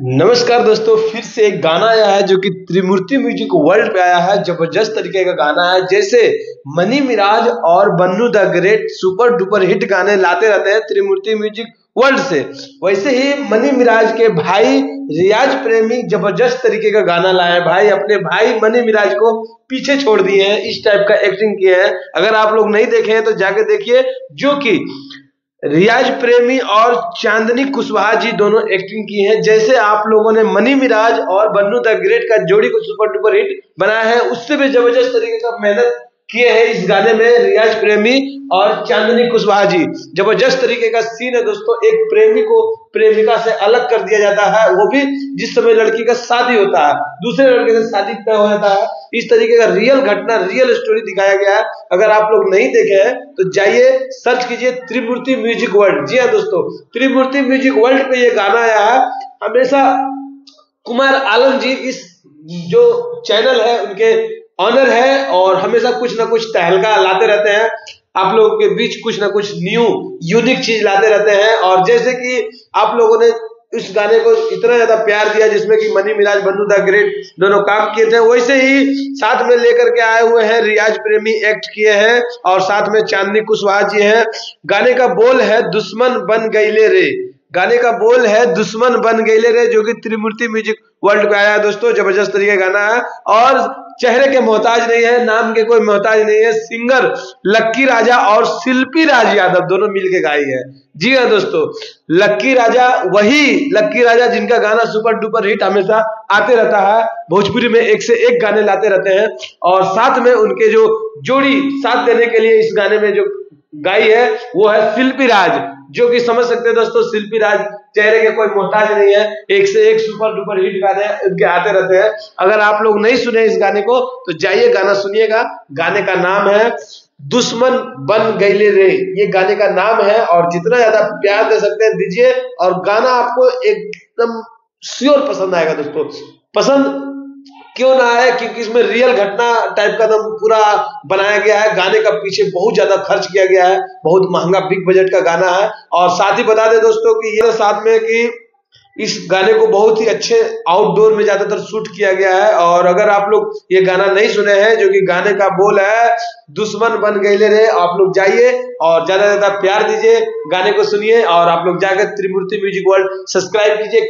नमस्कार दोस्तों, फिर से एक गाना आया है जो कि त्रिमूर्ति म्यूजिक वर्ल्ड पे आया है। जबरदस्त तरीके का गाना है। जैसे मनी मिराज और Bannu the great super duper hit गाने लाते रहते हैं त्रिमूर्ति म्यूजिक वर्ल्ड से, वैसे ही मनी मिराज के भाई रियाज प्रेमी जबरदस्त तरीके का गाना लाए हैं। भाई अपने भाई मनी मिराज को पीछे छोड़ दिए हैं, इस टाइप का एक्टिंग किए हैं। अगर आप लोग नहीं देखे हैं तो जाके देखिए, जो कि रियाज प्रेमी और चांदनी कुशवाहा जी दोनों एक्टिंग की हैं। जैसे आप लोगों ने मनी मिराज और बन्नू द ग्रेट का जोड़ी को सुपर डुपर हिट बनाया है, उससे भी जबरदस्त तरीके का मेहनत किए हैं इस गाने में रियाज प्रेमी और चांदनी कुशवाहा जी। जबरदस्त तरीके का सीन है दोस्तों। एक प्रेमी को प्रेमिका से अलग कर दिया जाता है, वो भी जिस समय लड़की का शादी होता है, दूसरे लड़के से शादी तय हो जाता है। इस तरीके का रियल घटना, रियल स्टोरी दिखाया गया है। अगर आप लोग नहीं देखे हैं तो जाइए सर्च कीजिए त्रिमूर्ति म्यूजिक वर्ल्ड। जी हाँ दोस्तों, त्रिमूर्ति म्यूजिक वर्ल्ड पे ये गाना आया है। हमेशा कुमार आलम जी इस जो चैनल है उनके ऑनर है और हमेशा कुछ ना कुछ तहलका लाते रहते हैं, आप लोगों के बीच कुछ ना कुछ न्यू यूनिक चीज लाते रहते हैं। और जैसे कि आप लोगों ने इस गाने को इतना ज्यादा प्यार दिया, जिसमें कि मनी मिराज बन्नू द ग्रेट दोनों काम किए थे, वैसे ही साथ में लेकर के आए हुए हैं रियाज प्रेमी एक्ट किए हैं और साथ में चांदनी कुशवाहा जी हैं। गाने का बोल है दुश्मन बन गईले रे, गाने का बोल है दुश्मन बन गईले रे, जो कि त्रिमूर्ति म्यूजिक वर्ल्ड पे आया है दोस्तों। जबरदस्त तरीके का गाना है और चेहरे के मोहताज नहीं है, नाम के कोई मोहताज नहीं है। सिंगर लक्की राजा और शिल्पी राज यादव दोनों मिलके गाई है। जी हाँ दोस्तों, लक्की राजा वही लक्की राजा जिनका गाना सुपर डुपर हिट हमेशा आते रहता है, भोजपुरी में एक से एक गाने लाते रहते हैं। और साथ में उनके जो जोड़ी साथ देने के लिए इस गाने में जो गाई है वो है शिल्पी राज, जो कि समझ सकते हैं दोस्तों, शिल्पी राज चेहरे के कोई मोहताज नहीं है, एक से एक सुपर डुपर हिट गाने इनके आते रहते हैं। अगर आप लोग नहीं सुने इस गाने को तो जाइए गाना सुनिएगा। गाने का नाम है दुश्मन बन गईले रे, ये गाने का नाम है। और जितना ज्यादा प्यार दे सकते हैं दीजिए, और गाना आपको एकदम श्योर पसंद आएगा दोस्तों। पसंद क्यों ना आए, क्योंकि इसमें रियल घटना टाइप का एकदम पूरा बनाया गया है। गाने का पीछे बहुत ज्यादा खर्च किया गया है, बहुत महंगा बिग बजट का गाना है। और साथ ही बता दें दोस्तों कि ये साथ में कि इस गाने को बहुत ही अच्छे आउटडोर में ज्यादातर शूट किया गया है। और अगर आप लोग ये गाना नहीं सुने हैं, जो कि गाने का बोल है दुश्मन बन गईले रे, आप लोग जाइए और ज्यादा से ज्यादा प्यार दीजिए, गाने को सुनिए और आप लोग जाकर त्रिमूर्ति म्यूजिक वर्ल्ड सब्सक्राइब कीजिए।